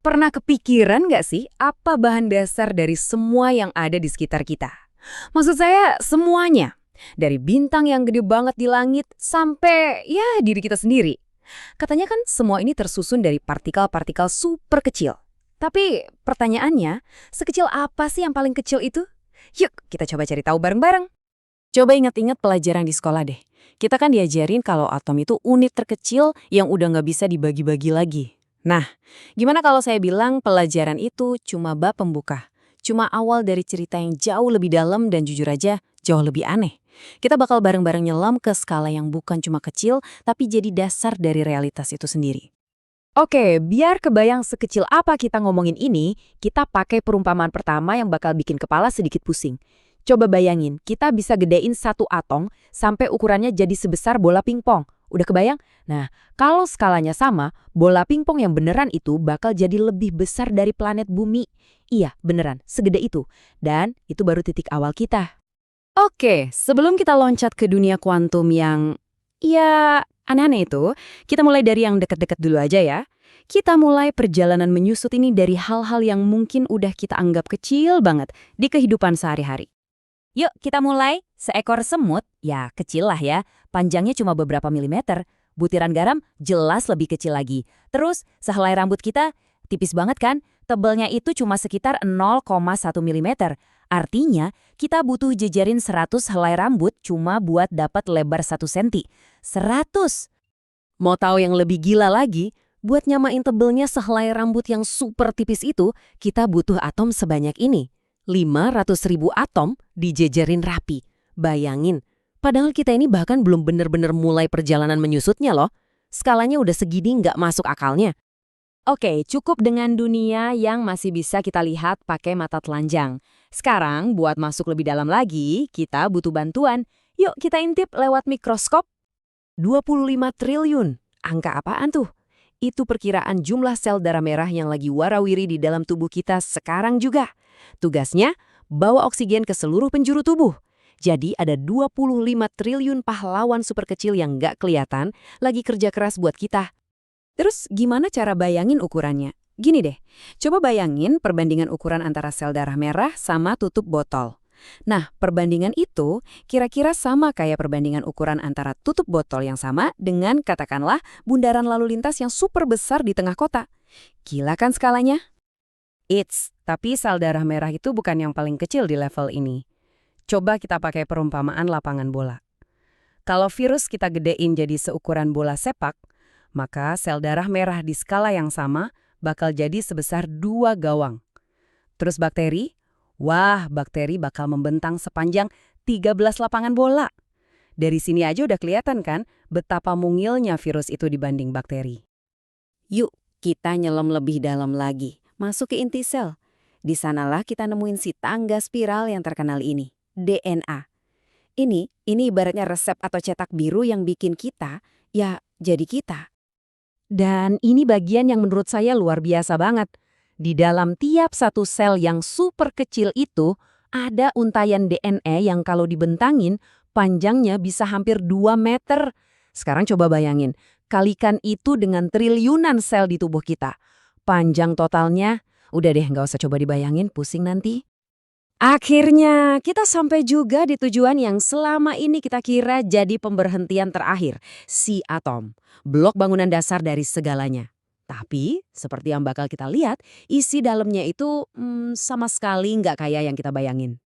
Pernah kepikiran nggak sih apa bahan dasar dari semua yang ada di sekitar kita? Maksud saya semuanya. Dari bintang yang gede banget di langit sampai ya diri kita sendiri. Katanya kan semua ini tersusun dari partikel-partikel super kecil. Tapi pertanyaannya, sekecil apa sih yang paling kecil itu? Yuk kita coba cari tahu bareng-bareng. Coba ingat-ingat pelajaran di sekolah deh. Kita kan diajarin kalau atom itu unit terkecil yang udah nggak bisa dibagi-bagi lagi. Nah, gimana kalau saya bilang pelajaran itu cuma bab pembuka? Cuma awal dari cerita yang jauh lebih dalam dan jujur aja jauh lebih aneh. Kita bakal bareng-bareng nyelam ke skala yang bukan cuma kecil, tapi jadi dasar dari realitas itu sendiri. Oke, biar kebayang sekecil apa kita ngomongin ini, kita pakai perumpamaan pertama yang bakal bikin kepala sedikit pusing. Coba bayangin, kita bisa gedein satu atom sampai ukurannya jadi sebesar bola pingpong. Udah kebayang? Nah, kalau skalanya sama, bola pingpong yang beneran itu bakal jadi lebih besar dari planet bumi. Iya, beneran, segede itu. Dan itu baru titik awal kita. Oke, sebelum kita loncat ke dunia kuantum yang, ya, aneh-aneh itu, kita mulai dari yang deket-deket dulu aja ya. Kita mulai perjalanan menyusut ini dari hal-hal yang mungkin udah kita anggap kecil banget di kehidupan sehari-hari. Yuk, kita mulai. Seekor semut, ya kecil lah ya, panjangnya cuma beberapa milimeter. Butiran garam jelas lebih kecil lagi. Terus, sehelai rambut kita tipis banget kan? Tebelnya itu cuma sekitar 0,1 milimeter. Artinya, kita butuh jejerin 100 helai rambut cuma buat dapat lebar 1 senti. 100! Mau tahu yang lebih gila lagi? Buat nyamain tebelnya sehelai rambut yang super tipis itu, kita butuh atom sebanyak ini. 500.000 atom dijejerin rapi. Bayangin, padahal kita ini bahkan belum bener-bener mulai perjalanan menyusutnya loh. Skalanya udah segini nggak masuk akalnya. Oke, cukup dengan dunia yang masih bisa kita lihat pakai mata telanjang. Sekarang, buat masuk lebih dalam lagi, kita butuh bantuan. Yuk kita intip lewat mikroskop. 25 triliun. Angka apaan tuh? Itu perkiraan jumlah sel darah merah yang lagi warawiri di dalam tubuh kita sekarang juga. Tugasnya, bawa oksigen ke seluruh penjuru tubuh. Jadi ada 25 triliun pahlawan super kecil yang nggak kelihatan lagi kerja keras buat kita. Terus gimana cara bayangin ukurannya? Gini deh, coba bayangin perbandingan ukuran antara sel darah merah sama tutup botol. Nah, perbandingan itu kira-kira sama kayak perbandingan ukuran antara tutup botol yang sama dengan katakanlah bundaran lalu lintas yang super besar di tengah kota. Gila kan skalanya? Tapi sel darah merah itu bukan yang paling kecil di level ini. Coba kita pakai perumpamaan lapangan bola. Kalau virus kita gedein jadi seukuran bola sepak, maka sel darah merah di skala yang sama bakal jadi sebesar 2 gawang. Terus bakteri? Wah, bakteri bakal membentang sepanjang 13 lapangan bola. Dari sini aja udah kelihatan kan betapa mungilnya virus itu dibanding bakteri. Yuk, kita nyelam lebih dalam lagi, masuk ke inti sel. Di sanalah kita nemuin si tangga spiral yang terkenal ini. DNA. Ini ibaratnya resep atau cetak biru yang bikin kita, ya jadi kita. Dan ini bagian yang menurut saya luar biasa banget. Di dalam tiap satu sel yang super kecil itu, ada untayan DNA yang kalau dibentangin, panjangnya bisa hampir 2 meter. Sekarang coba bayangin, kalikan itu dengan triliunan sel di tubuh kita. Panjang totalnya, udah deh nggak usah coba dibayangin, pusing nanti. Akhirnya, kita sampai juga di tujuan yang selama ini kita kira jadi pemberhentian terakhir, si atom, blok bangunan dasar dari segalanya. Tapi, seperti yang bakal kita lihat, isi dalamnya itu sama sekali nggak kayak yang kita bayangin.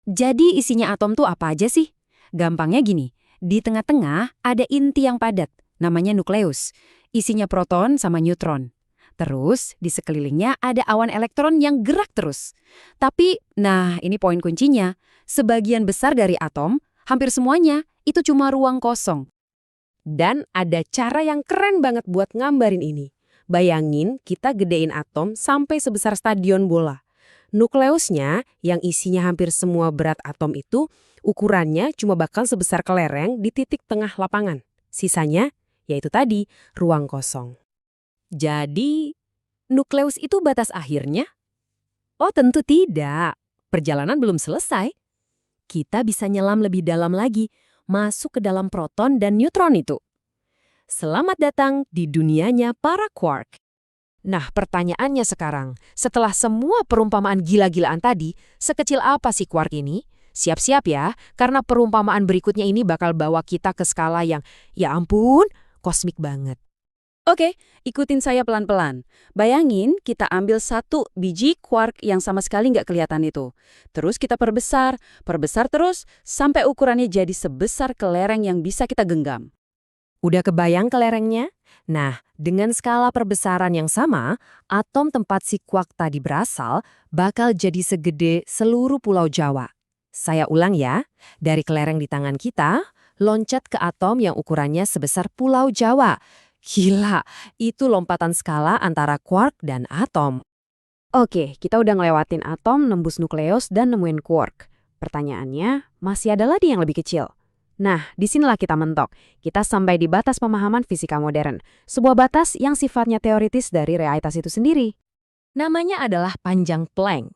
Jadi isinya atom tuh apa aja sih? Gampangnya gini, di tengah-tengah ada inti yang padat, namanya nukleus. Isinya proton sama neutron. Terus, di sekelilingnya ada awan elektron yang gerak terus. Tapi, nah ini poin kuncinya, sebagian besar dari atom, hampir semuanya, itu cuma ruang kosong. Dan ada cara yang keren banget buat ngambarin ini. Bayangin kita gedein atom sampai sebesar stadion bola. Nukleusnya, yang isinya hampir semua berat atom itu, ukurannya cuma bakal sebesar kelereng di titik tengah lapangan. Sisanya, yaitu tadi, ruang kosong. Jadi, nukleus itu batas akhirnya? Oh, tentu tidak. Perjalanan belum selesai. Kita bisa nyelam lebih dalam lagi, masuk ke dalam proton dan neutron itu. Selamat datang di dunianya para quark. Nah, pertanyaannya sekarang, setelah semua perumpamaan gila-gilaan tadi, sekecil apa sih quark ini? Siap-siap ya, karena perumpamaan berikutnya ini bakal bawa kita ke skala yang, ya ampun, kosmik banget. Oke, ikutin saya pelan-pelan. Bayangin kita ambil satu biji quark yang sama sekali nggak kelihatan itu. Terus kita perbesar terus, sampai ukurannya jadi sebesar kelereng yang bisa kita genggam. Udah kebayang kelerengnya? Nah, dengan skala perbesaran yang sama, atom tempat si quark tadi berasal bakal jadi segede seluruh Pulau Jawa. Saya ulang ya, dari kelereng di tangan kita, loncat ke atom yang ukurannya sebesar Pulau Jawa. Gila, itu lompatan skala antara quark dan atom. Oke, kita udah ngelewatin atom, nembus nukleus, dan nemuin quark. Pertanyaannya, masih ada lagi yang lebih kecil. Nah, disinilah kita mentok. Kita sampai di batas pemahaman fisika modern. Sebuah batas yang sifatnya teoritis dari realitas itu sendiri. Namanya adalah panjang Planck.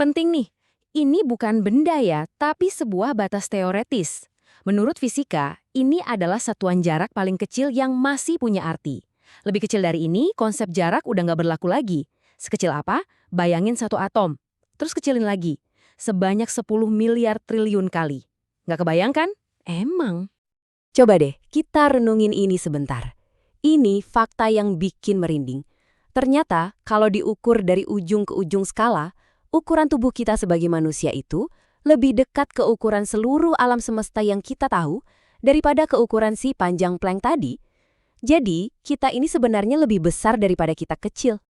Penting nih, ini bukan benda ya, tapi sebuah batas teoretis. Menurut fisika, ini adalah satuan jarak paling kecil yang masih punya arti. Lebih kecil dari ini, konsep jarak udah nggak berlaku lagi. Sekecil apa? Bayangin satu atom. Terus kecilin lagi. Sebanyak 10 miliar triliun kali. Nggak kebayangkan? Emang. Coba deh, kita renungin ini sebentar. Ini fakta yang bikin merinding. Ternyata, kalau diukur dari ujung ke ujung skala, ukuran tubuh kita sebagai manusia itu lebih dekat ke ukuran seluruh alam semesta yang kita tahu daripada ke ukuran si panjang Planck tadi. Jadi, kita ini sebenarnya lebih besar daripada kita kecil.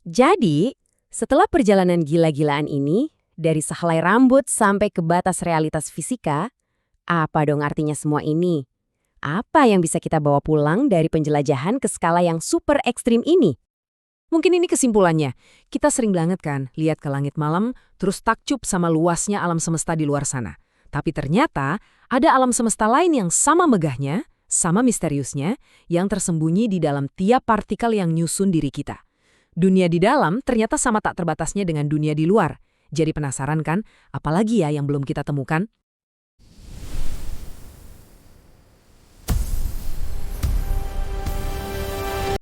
Jadi, setelah perjalanan gila-gilaan ini, dari sehelai rambut sampai ke batas realitas fisika, apa dong artinya semua ini? Apa yang bisa kita bawa pulang dari penjelajahan ke skala yang super ekstrim ini? Mungkin ini kesimpulannya. Kita sering banget kan lihat ke langit malam, terus takjub sama luasnya alam semesta di luar sana. Tapi ternyata ada alam semesta lain yang sama megahnya, sama misteriusnya, yang tersembunyi di dalam tiap partikel yang nyusun diri kita. Dunia di dalam ternyata sama tak terbatasnya dengan dunia di luar. Jadi penasaran kan, apalagi ya yang belum kita temukan?